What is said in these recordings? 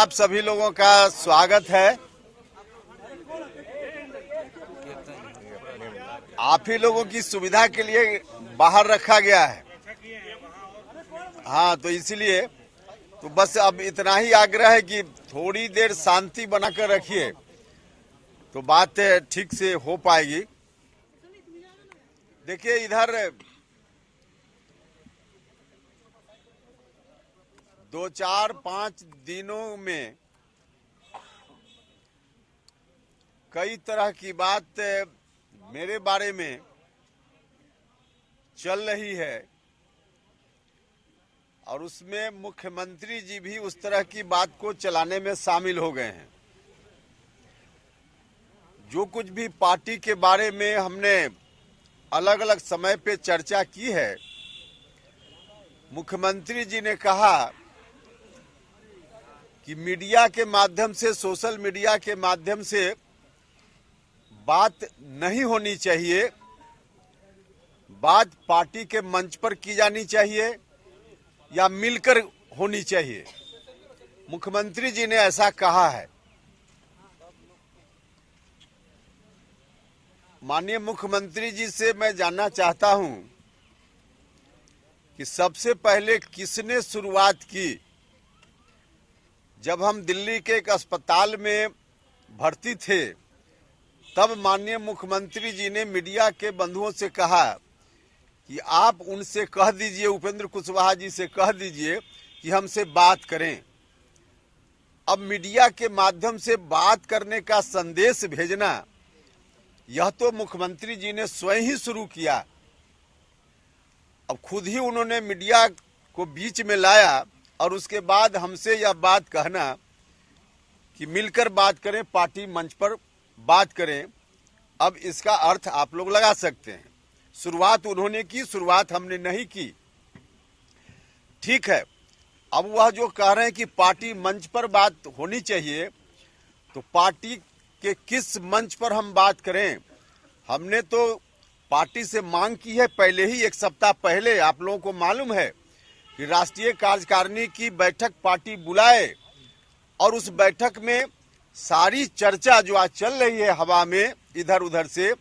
आप सभी लोगों का स्वागत है। आप ही लोगों की सुविधा के लिए बाहर रखा गया है। हाँ, तो इसलिए तो बस अब इतना ही आग्रह है कि थोड़ी देर शांति बनाकर रखिए तो बात ठीक से हो पाएगी। देखिए, इधर 2-4-5 दिनों में कई तरह की बात मेरे बारे में चल रही है और उसमें मुख्यमंत्री जी भी उस तरह की बात को चलाने में शामिल हो गए हैं। जो कुछ भी पार्टी के बारे में हमने अलग अलग समय पे चर्चा की है, मुख्यमंत्री जी ने कहा कि मीडिया के माध्यम से, सोशल मीडिया के माध्यम से बात नहीं होनी चाहिए, बात पार्टी के मंच पर की जानी चाहिए या मिलकर होनी चाहिए। मुख्यमंत्री जी ने ऐसा कहा है। माननीय मुख्यमंत्री जी से मैं जानना चाहता हूं कि सबसे पहले किसने शुरुआत की। जब हम दिल्ली के एक अस्पताल में भर्ती थे, तब माननीय मुख्यमंत्री जी ने मीडिया के बंधुओं से कहा कि आप उनसे कह दीजिए, उपेंद्र कुशवाहा जी से कह दीजिए कि हमसे बात करें। अब मीडिया के माध्यम से बात करने का संदेश भेजना, यह तो मुख्यमंत्री जी ने स्वयं ही शुरू किया। अब खुद ही उन्होंने मीडिया को बीच में लाया और उसके बाद हमसे यह बात कहना कि मिलकर बात करें, पार्टी मंच पर बात करें। अब इसका अर्थ आप लोग लगा सकते हैं। शुरुआत उन्होंने की, शुरुआत हमने नहीं की। ठीक है, अब वह जो कह रहे हैं कि पार्टी मंच पर बात होनी चाहिए, तो पार्टी के किस मंच पर हम बात करें? हमने तो पार्टी से मांग की है पहले ही, 1 सप्ताह पहले। आप लोगों को मालूम है कि राष्ट्रीय कार्यकारिणी की बैठक पार्टी बुलाए और उस बैठक में सारी चर्चा जो आज चल रही है हवा में इधर उधर से,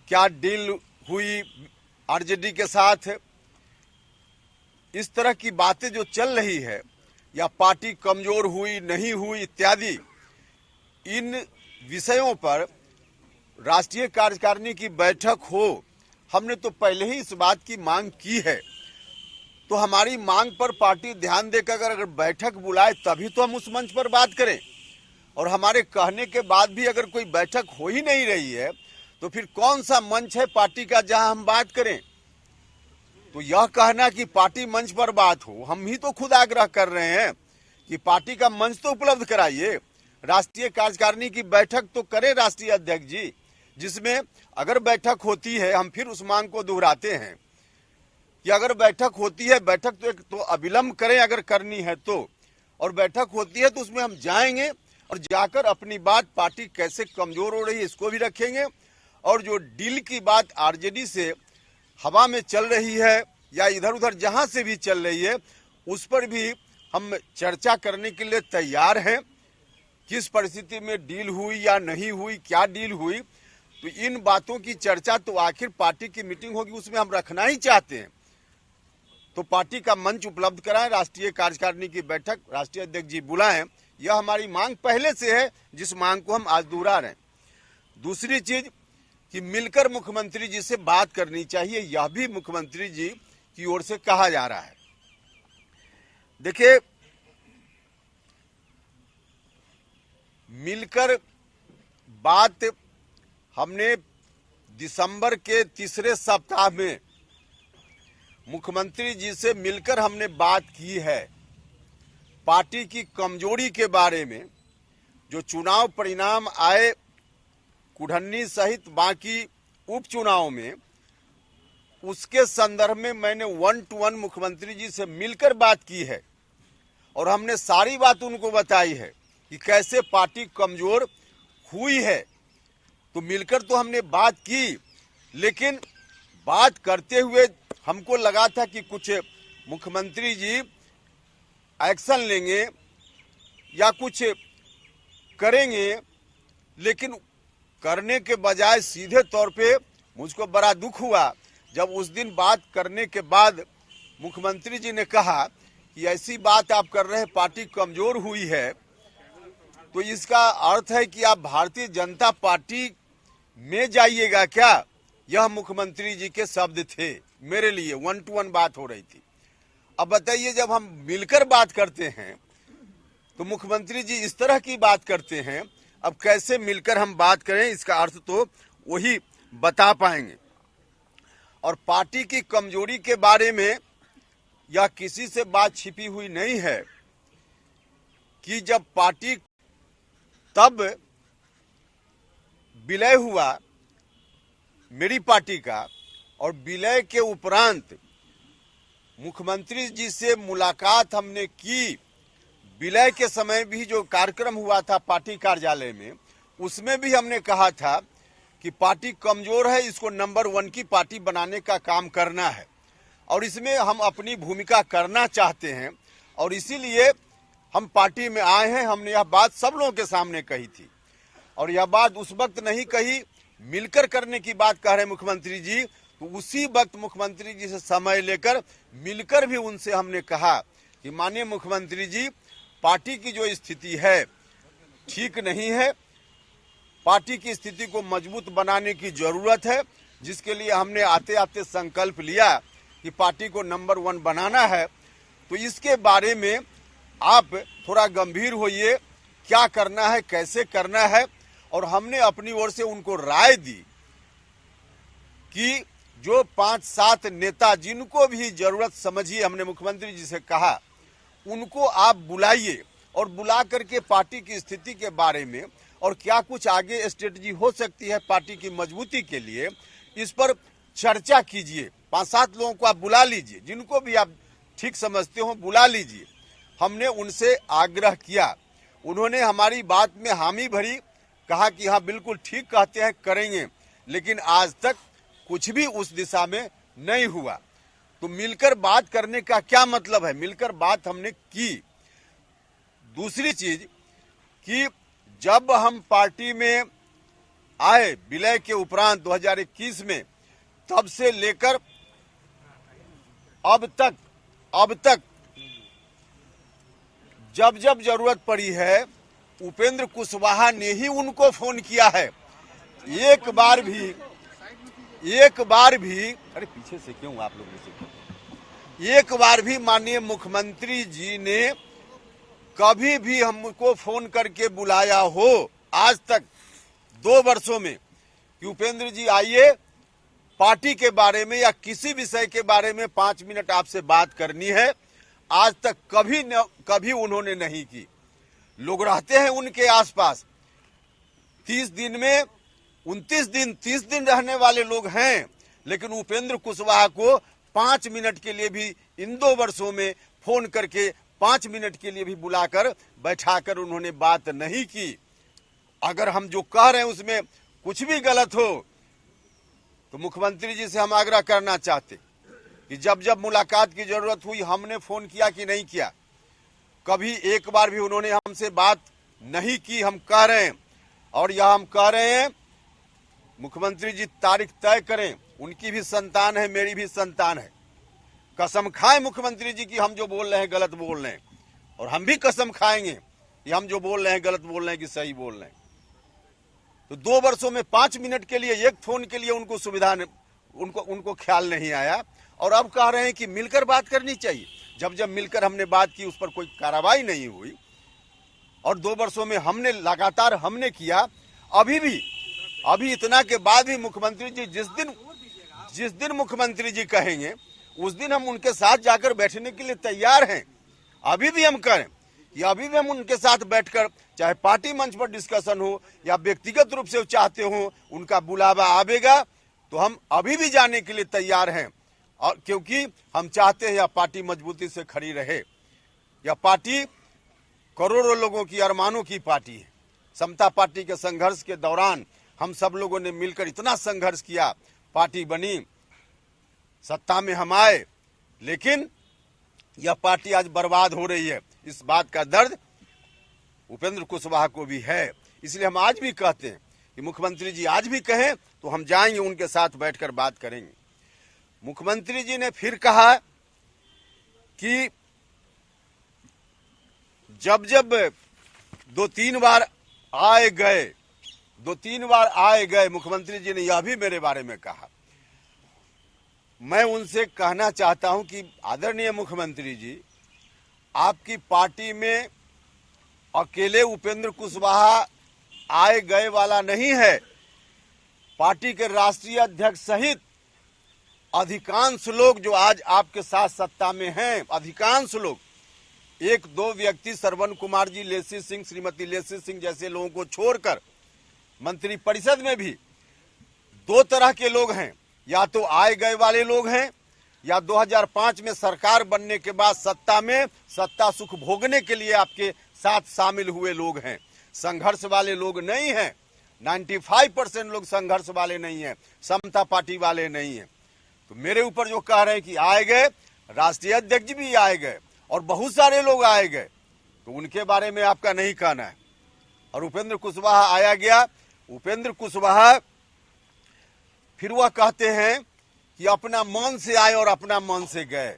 क्या डील हुई आरजेडी के साथ, इस तरह की बातें जो चल रही है, या पार्टी कमजोर हुई नहीं हुई इत्यादि, इन विषयों पर राष्ट्रीय कार्यकारिणी की बैठक हो। हमने तो पहले ही इस बात की मांग की है, तो हमारी मांग पर पार्टी ध्यान देकर अगर बैठक बुलाए तभी तो हम उस मंच पर बात करें। और हमारे कहने के बाद भी अगर कोई बैठक हो ही नहीं रही है, तो फिर कौन सा मंच है पार्टी का जहां हम बात करें? तो यह कहना कि पार्टी मंच पर बात हो, हम ही तो खुद आग्रह कर रहे हैं कि पार्टी का मंच तो उपलब्ध कराइए। राष्ट्रीय कार्यकारिणी की बैठक तो करें राष्ट्रीय अध्यक्ष जी, जिसमें अगर बैठक होती है, हम फिर उस मांग को दोहराते हैं कि अगर बैठक होती है, बैठक तो एक तो अविलंब करें अगर करनी है तो, और बैठक होती है तो उसमें हम जाएंगे और जाकर अपनी बात, पार्टी कैसे कमजोर हो रही है इसको भी रखेंगे, और जो डील की बात आरजेडी से हवा में चल रही है या इधर उधर जहां से भी चल रही है, उस पर भी हम चर्चा करने के लिए तैयार हैं। किस परिस्थिति में डील हुई या नहीं हुई, क्या डील हुई, तो इन बातों की चर्चा तो आखिर पार्टी की मीटिंग होगी उसमें हम रखना ही चाहते हैं। तो पार्टी का मंच उपलब्ध कराएं, राष्ट्रीय कार्यकारिणी की बैठक राष्ट्रीय अध्यक्ष जी बुलाएं, यह हमारी मांग पहले से है, जिस मांग को हम आज दोहरा रहे हैं। दूसरी चीज कि मिलकर मुख्यमंत्री जी से बात करनी चाहिए, यह भी मुख्यमंत्री जी की ओर से कहा जा रहा है। देखिए, मिलकर बात हमने दिसंबर के तीसरे सप्ताह में मुख्यमंत्री जी से मिलकर हमने बात की है। पार्टी की कमजोरी के बारे में, जो चुनाव परिणाम आए कुढ़न्नी सहित बाकी उपचुनाव में, उसके संदर्भ में मैंने 1 to 1 मुख्यमंत्री जी से मिलकर बात की है और हमने सारी बात उनको बताई है कि कैसे पार्टी कमजोर हुई है। तो मिलकर तो हमने बात की, लेकिन बात करते हुए हमको लगा था कि कुछ मुख्यमंत्री जी एक्शन लेंगे या कुछ करेंगे, लेकिन करने के बजाय सीधे तौर पे मुझको बड़ा दुख हुआ जब उस दिन बात करने के बाद मुख्यमंत्री जी ने कहा कि ऐसी बात आप कर रहे हैं, पार्टी कमजोर हुई है, तो इसका अर्थ है कि आप भारतीय जनता पार्टी में जाइएगा क्या? यह मुख्यमंत्री जी के शब्द थे मेरे लिए, 1 to 1 बात हो रही थी। अब बताइए, जब हम मिलकर बात करते हैं तो मुख्यमंत्री जी इस तरह की बात करते हैं, अब कैसे मिलकर हम बात करें? इसका अर्थ तो वही बता पाएंगे। और पार्टी की कमजोरी के बारे में या किसी से बात छिपी हुई नहीं है कि जब पार्टी तब विलय हुआ मेरी पार्टी का, और विलय के उपरांत मुख्यमंत्री जी से मुलाकात हमने की। विलय के समय भी जो कार्यक्रम हुआ था पार्टी कार्यालय में, उसमें भी हमने कहा था कि पार्टी कमजोर है, इसको नंबर 1 की पार्टी बनाने का काम करना है और इसमें हम अपनी भूमिका करना चाहते हैं और इसीलिए हम पार्टी में आए हैं। हमने यह बात सब लोगों के सामने कही थी और यह बात उस वक्त नहीं कही, मिलकर करने की बात कह रहे मुख्यमंत्री जी, तो उसी वक्त मुख्यमंत्री जी से समय लेकर मिलकर भी उनसे हमने कहा कि माननीय मुख्यमंत्री जी, पार्टी की जो स्थिति है ठीक नहीं है, पार्टी की स्थिति को मजबूत बनाने की जरूरत है, जिसके लिए हमने आते आते संकल्प लिया कि पार्टी को नंबर 1 बनाना है। तो इसके बारे में आप थोड़ा गंभीर होइए, क्या करना है, कैसे करना है। और हमने अपनी ओर से उनको राय दी कि जो 5-7 नेता जिनको भी जरूरत समझिए, हमने मुख्यमंत्री जी से कहा उनको आप बुलाइए और बुला करके पार्टी की स्थिति के बारे में और क्या कुछ आगे स्ट्रेटजी हो सकती है पार्टी की मजबूती के लिए, इस पर चर्चा कीजिए। 5-7 लोगों को आप बुला लीजिए, जिनको भी आप ठीक समझते हो बुला लीजिए। हमने उनसे आग्रह किया, उन्होंने हमारी बात में हामी भरी, कहा कि हाँ बिल्कुल ठीक कहते हैं, करेंगे, लेकिन आज तक कुछ भी उस दिशा में नहीं हुआ। तो मिलकर बात करने का क्या मतलब है? मिलकर बात हमने की। दूसरी चीज कि जब हम पार्टी में आए विलय के उपरांत 2021 में, तब से लेकर अब तक जब जब जरूरत पड़ी है उपेंद्र कुशवाहा ने ही उनको फोन किया है। एक बार भी अरे पीछे से क्यों आप लोग से, एक बार भी माननीय मुख्यमंत्री जी ने कभी भी हमको फोन करके बुलाया हो आज तक 2 वर्षों में कि उपेंद्र जी आइए, पार्टी के बारे में या किसी विषय के बारे में 5 मिनट आपसे बात करनी है, आज तक कभी उन्होंने नहीं की। लोग रहते हैं उनके आसपास, 30 दिन में 29 दिन 30 दिन रहने वाले लोग हैं, लेकिन उपेंद्र कुशवाहा को 5 मिनट के लिए भी इन 2 वर्षों में फोन करके 5 मिनट के लिए भी बुलाकर बैठाकर उन्होंने बात नहीं की। अगर हम जो कह रहे हैं उसमें कुछ भी गलत हो तो मुख्यमंत्री जी से हम आग्रह करना चाहते कि जब जब मुलाकात की जरूरत हुई हमने फोन किया कि नहीं किया? कभी एक बार भी उन्होंने हमसे बात नहीं की, हम कह रहे हैं। और यह हम कह रहे हैं, मुख्यमंत्री जी तारीख तय करें, उनकी भी संतान है, मेरी भी संतान है, कसम खाएं मुख्यमंत्री जी की हम जो बोल रहे हैं गलत बोल रहे हैं, और हम भी कसम खाएंगे कि हम जो बोल रहे हैं गलत बोल रहे हैं कि सही बोल रहे हैं। तो 2 वर्षों में 5 मिनट के लिए एक फोन के लिए उनको सुविधा उनको ख्याल नहीं आया, और अब कह रहे हैं कि मिलकर बात करनी चाहिए। जब जब मिलकर हमने बात की उस पर कोई कार्रवाई नहीं हुई, और 2 वर्षों में हमने लगातार किया। अभी इतना के बाद भी मुख्यमंत्री जी जिस दिन मुख्यमंत्री जी कहेंगे उस दिन हम उनके साथ जाकर बैठने के लिए तैयार हैं। अभी भी हम करें कि अभी भी हम उनके साथ बैठकर, चाहे पार्टी मंच पर डिस्कशन हो या व्यक्तिगत रूप से चाहते हो उनका बुलावा आवेगा तो हम अभी भी जाने के लिए तैयार हैं। और क्योंकि हम चाहते हैं यह पार्टी मजबूती से खड़ी रहे। यह पार्टी करोड़ों लोगों की अरमानों की पार्टी है। समता पार्टी के संघर्ष के दौरान हम सब लोगों ने मिलकर इतना संघर्ष किया, पार्टी बनी, सत्ता में हम आए, लेकिन यह पार्टी आज बर्बाद हो रही है। इस बात का दर्द उपेंद्र कुशवाहा को भी है। इसलिए हम आज भी कहते हैं कि मुख्यमंत्री जी आज भी कहें तो हम जाएंगे, उनके साथ बैठकर बात करेंगे। मुख्यमंत्री जी ने फिर कहा कि जब जब दो तीन बार आए गए, मुख्यमंत्री जी ने यह भी मेरे बारे में कहा। मैं उनसे कहना चाहता हूं कि आदरणीय मुख्यमंत्री जी, आपकी पार्टी में अकेले उपेंद्र कुशवाहा आए गए वाला नहीं है। पार्टी के राष्ट्रीय अध्यक्ष सहित अधिकांश लोग जो आज आपके साथ सत्ता में हैं, अधिकांश लोग, एक दो व्यक्ति श्रवण कुमार जी, लेसी सिंह, श्रीमती लेसी सिंह जैसे लोगों को छोड़कर मंत्री परिषद में भी दो तरह के लोग हैं। या तो आए गए वाले लोग हैं, या 2005 में सरकार बनने के बाद सत्ता सुख भोगने के लिए आपके साथ शामिल हुए लोग हैं। संघर्ष वाले लोग नहीं हैं। 95% लोग संघर्ष वाले नहीं हैं, समता पार्टी वाले नहीं हैं। तो मेरे ऊपर जो कह रहे हैं कि आए गए, राष्ट्रीय अध्यक्ष भी आए गए और बहुत सारे लोग आए गए, तो उनके बारे में आपका नहीं कहना है। और उपेंद्र कुशवाहा आया गया, उपेंद्र कुशवाहा फिर वह कहते हैं कि अपना मन से आए और अपना मन से गए।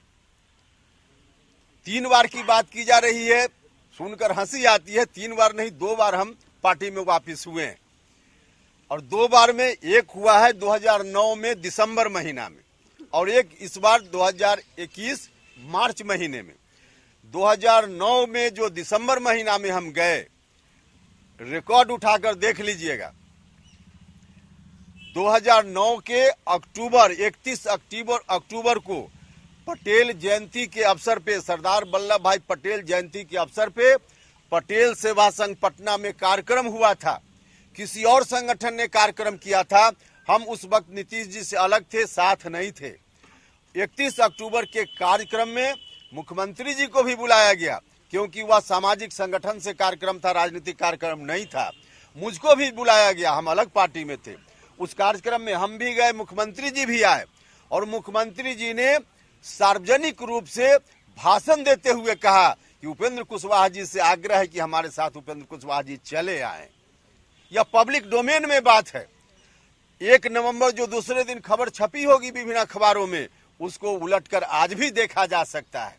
3 बार की बात की जा रही है, सुनकर हंसी आती है। 3 बार नहीं, 2 बार हम पार्टी में वापस हुए हैं। और 2 बार में एक हुआ है 2009 में दिसंबर महीना में, और एक इस बार 2021 मार्च महीने में। 2009 में जो दिसंबर महीना में हम गए, रिकॉर्ड उठाकर देख लीजिएगा। 2009 के अक्टूबर 31 अक्टूबर को पटेल जयंती के अवसर पे, सरदार वल्लभ भाई पटेल जयंती के अवसर पे पटेल सेवा संघ पटना में कार्यक्रम हुआ था। किसी और संगठन ने कार्यक्रम किया था। हम उस वक्त नीतीश जी से अलग थे, साथ नहीं थे। 31 अक्टूबर के कार्यक्रम में मुख्यमंत्री जी को भी बुलाया गया, क्योंकि वह सामाजिक संगठन से कार्यक्रम था, राजनीतिक कार्यक्रम नहीं था। मुझको भी बुलाया गया, हम अलग पार्टी में थे। उस कार्यक्रम में हम भी गए, मुख्यमंत्री जी भी आए, और मुख्यमंत्री जी ने सार्वजनिक रूप से भाषण देते हुए कहा कि उपेंद्र कुशवाहा जी से आग्रह है कि हमारे साथ उपेंद्र कुशवाहा जी चले आए। यह पब्लिक डोमेन में बात है। 1 नवंबर जो दूसरे दिन खबर छपी होगी विभिन्न अखबारों में, उसको उलटकर आज भी देखा जा सकता है,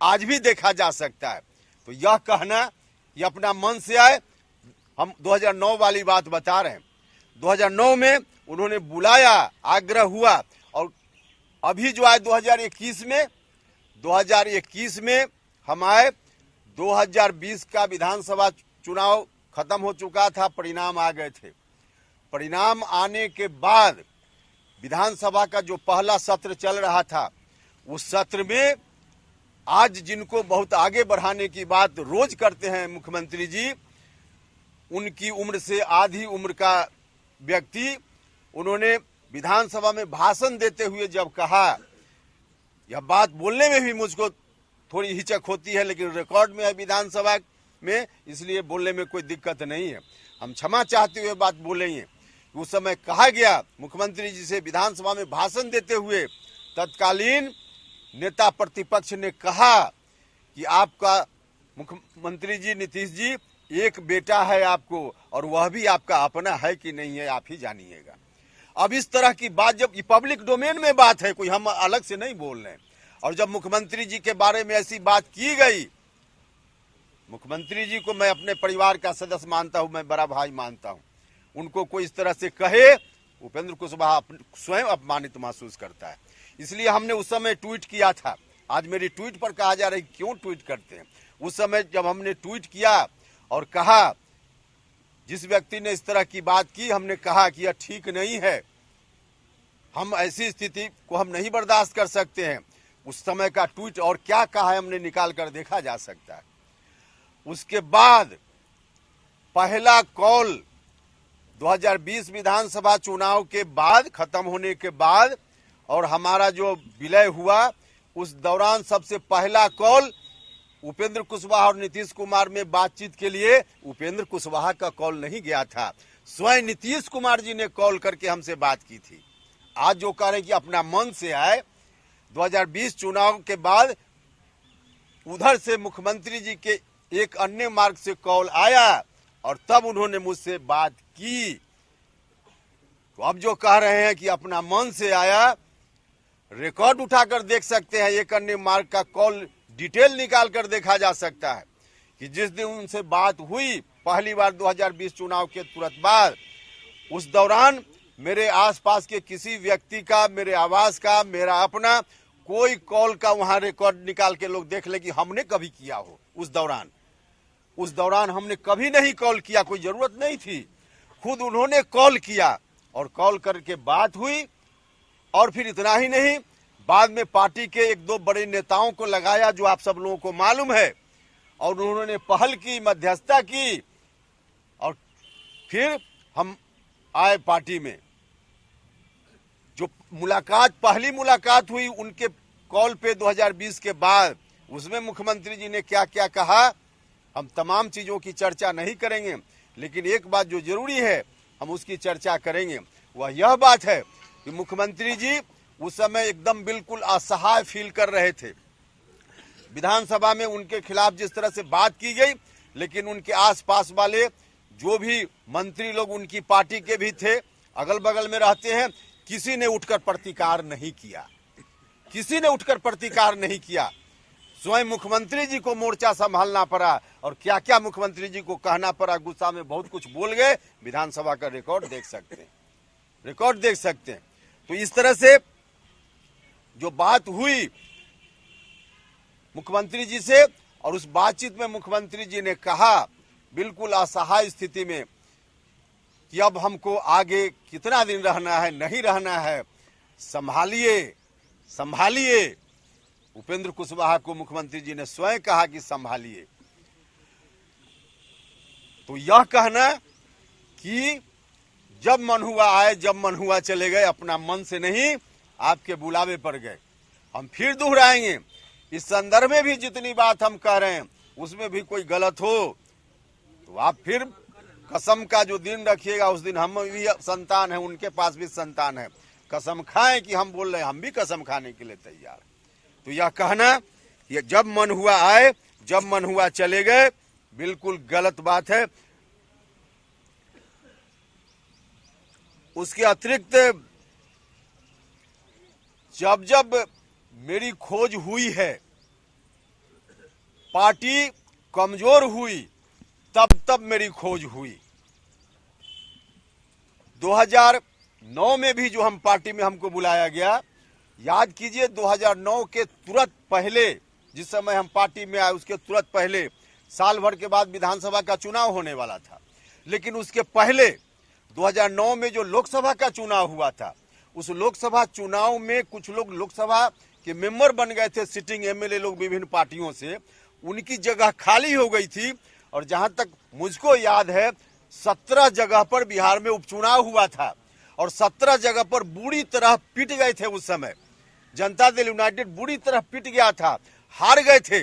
आज भी देखा जा सकता है। तो यह कहना ये अपना मन से आए, हम 2009 वाली बात बता रहे हैं। 2009 में उन्होंने बुलाया, आग्रह हुआ, और अभी जो आए 2021 में हम आए। 2020 का विधानसभा चुनाव खत्म हो चुका था, परिणाम आ गए थे। परिणाम आने के बाद विधानसभा का जो पहला सत्र चल रहा था, उस सत्र में आज जिनको बहुत आगे बढ़ाने की बात रोज करते हैं मुख्यमंत्री जी, उनकी उम्र से आधी उम्र का व्यक्ति, उन्होंने विधानसभा में भाषण देते हुए जब कहा, यह बात बोलने में भी मुझको थोड़ी हिचक होती है, लेकिन रिकॉर्ड में है विधानसभा में, इसलिए बोलने में कोई दिक्कत नहीं है। हम क्षमा चाहते हुए बात बोलेंगे। उस समय कहा गया मुख्यमंत्री जी से, विधानसभा में भाषण देते हुए तत्कालीन नेता प्रतिपक्ष ने कहा कि आपका मुख्यमंत्री जी नीतीश जी, एक बेटा है आपको, और वह भी आपका अपना है कि नहीं है आप ही जानिएगा। अब इस तरह की बात, जब ये पब्लिक डोमेन में बात है, कोई हम अलग से नहीं बोल रहे हैं, और जब मुख्यमंत्री जी के बारे में ऐसी बात की गई, मुख्यमंत्री जी को मैं अपने परिवार का सदस्य मानता हूं, मैं बड़ा भाई मानता हूं, उनको कोई इस तरह से कहे, उपेंद्र कुशवाहा स्वयं अपमानित महसूस करता है। इसलिए हमने उस समय ट्वीट किया था। आज मेरी ट्वीट पर कहा जा रहा है क्यों ट्वीट करते हैं। उस समय जब हमने ट्वीट किया और कहा, जिस व्यक्ति ने इस तरह की बात की, हमने कहा कि यह ठीक नहीं है, हम ऐसी स्थिति को हम नहीं बर्दाश्त कर सकते हैं। उस समय का ट्वीट और क्या कहा है हमने निकाल कर देखा जा सकता है। उसके बाद पहला कॉल 2020 विधानसभा चुनाव के बाद, खत्म होने के बाद, और हमारा जो विलय हुआ, उस दौरान सबसे पहला कॉल उपेंद्र कुशवाहा और नीतीश कुमार में बातचीत के लिए उपेंद्र कुशवाहा का कॉल नहीं गया था, स्वयं नीतीश कुमार जी ने कॉल करके हमसे बात की थी। आज जो कह रहे हैं कि अपना मन से आए, 2020 चुनाव के बाद उधर से मुख्यमंत्री जी के एक अन्य मार्ग से कॉल आया और तब उन्होंने मुझसे बात की। तो अब जो कह रहे हैं कि अपना मन से आया, रिकॉर्ड उठाकर देख सकते हैं। एक अन्य मार्ग का कॉल डिटेल निकाल कर देखा जा सकता है कि जिस दिन उनसे बात हुई पहली बार 2020 चुनाव के तुरंत बाद, उस दौरान मेरे आसपास के किसी व्यक्ति का, मेरे आवास का, मेरा अपना कोई कॉल का वहां रिकॉर्ड निकाल के लोग देख ले कि हमने कभी किया हो। उस दौरान हमने कभी नहीं कॉल किया, कोई जरूरत नहीं थी। खुद उन्होंने कॉल किया और कॉल करके बात हुई। और फिर इतना ही नहीं, बाद में पार्टी के एक दो बड़े नेताओं को लगाया जो आप सब लोगों को मालूम है, और उन्होंने पहल की, मध्यस्थता की, और फिर हम आए पार्टी में। जो पहली मुलाकात हुई उनके कॉल पे 2020 के बाद, उसमें मुख्यमंत्री जी ने क्या क्या कहा, हम तमाम चीजों की चर्चा नहीं करेंगे, लेकिन एक बात जो जरूरी है हम उसकी चर्चा करेंगे। वह यह बात है कि मुख्यमंत्री जी उस समय एकदम बिल्कुल असहाय फील कर रहे थे। विधानसभा में उनके खिलाफ जिस तरह से बात की गई, लेकिन उनके आसपास वाले जो भी मंत्री लोग उनकी पार्टी के भी थे, अगल बगल में रहते हैं, किसी ने उठकर प्रतिकार नहीं किया। किसी ने उठकर प्रतिकार नहीं किया। स्वयं मुख्यमंत्री जी को मोर्चा संभालना पड़ा और क्या क्या मुख्यमंत्री जी को कहना पड़ा, गुस्सा में बहुत कुछ बोल गए। विधानसभा का रिकॉर्ड देख सकते हैं, रिकॉर्ड देख सकते हैं। तो इस तरह से जो बात हुई मुख्यमंत्री जी से, और उस बातचीत में मुख्यमंत्री जी ने कहा बिल्कुल असहाय स्थिति में कि अब हमको आगे कितना दिन रहना है, नहीं रहना है, संभालिए संभालिए। उपेंद्र कुशवाहा को मुख्यमंत्री जी ने स्वयं कहा कि संभालिए। तो यह कहना कि जब मन हुआ आए, जब मन हुआ चले गए, अपना मन से नहीं आपके बुलावे पर गए। हम फिर दोहराएंगे, इस संदर्भ में भी जितनी बात हम कह रहे हैं उसमें भी कोई गलत हो तो आप फिर कसम का जो दिन रखिएगा, उस दिन हम भी संतान है, उनके पास भी संतान है, कसम खाएं कि हम बोल रहे हैं, हम भी कसम खाने के लिए तैयार। तो यह कहना कि जब मन हुआ आए, जब मन हुआ चले गए, बिल्कुल गलत बात है। उसके अतिरिक्त जब जब मेरी खोज हुई है, पार्टी कमजोर हुई, तब तब मेरी खोज हुई। 2009 में भी जो हम पार्टी में हमको बुलाया गया, याद कीजिए 2009 के तुरंत पहले, जिस समय हम पार्टी में आए उसके तुरंत पहले साल भर के बाद विधानसभा का चुनाव होने वाला था। लेकिन उसके पहले 2009 में जो लोकसभा का चुनाव हुआ था, उस लोकसभा चुनाव में कुछ लोग लोकसभा के मेंबर बन गए थे, सिटिंग एमएलए लोग विभिन्न पार्टियों से, उनकी जगह खाली हो गई थी। और जहां तक मुझको याद है 17 जगह पर बिहार में उपचुनाव हुआ था और 17 जगह पर बुरी तरह पिट गए थे। उस समय जनता दल यूनाइटेड बुरी तरह पिट गया था, हार गए थे।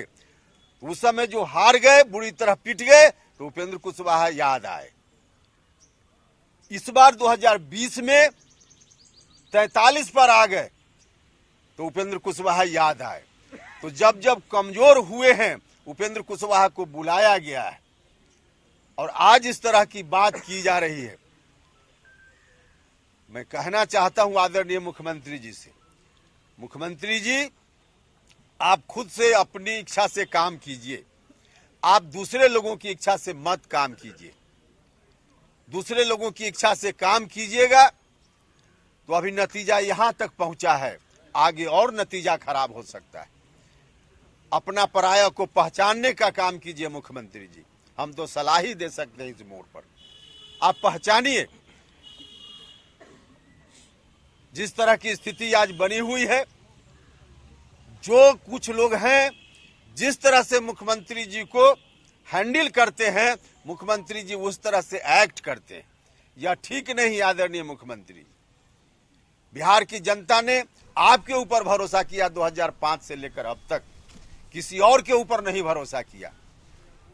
उस समय जो हार गए, बुरी तरह पिट गए, तो उपेंद्र कुशवाहा याद आए। इस बार 2020 में 43 पर आ गए तो उपेंद्र कुशवाहा याद आए। तो जब जब कमजोर हुए हैं, उपेंद्र कुशवाहा को बुलाया गया है और आज इस तरह की बात की जा रही है। मैं कहना चाहता हूं आदरणीय मुख्यमंत्री जी से, मुख्यमंत्री जी आप खुद से अपनी इच्छा से काम कीजिए, आप दूसरे लोगों की इच्छा से मत काम कीजिए। दूसरे लोगों की इच्छा से काम कीजिएगा तो अभी नतीजा यहां तक पहुंचा है, आगे और नतीजा खराब हो सकता है। अपना पराया को पहचानने का काम कीजिए मुख्यमंत्री जी, हम तो सलाह ही दे सकते हैं इस मोड़ पर। आप पहचानिए जिस तरह की स्थिति आज बनी हुई है, जो कुछ लोग हैं जिस तरह से मुख्यमंत्री जी को हैंडल करते हैं, मुख्यमंत्री जी उस तरह से एक्ट करते हैं, यह ठीक नहीं। आदरणीय मुख्यमंत्री, बिहार की जनता ने आपके ऊपर भरोसा किया 2005 से लेकर अब तक, किसी और के ऊपर नहीं भरोसा किया।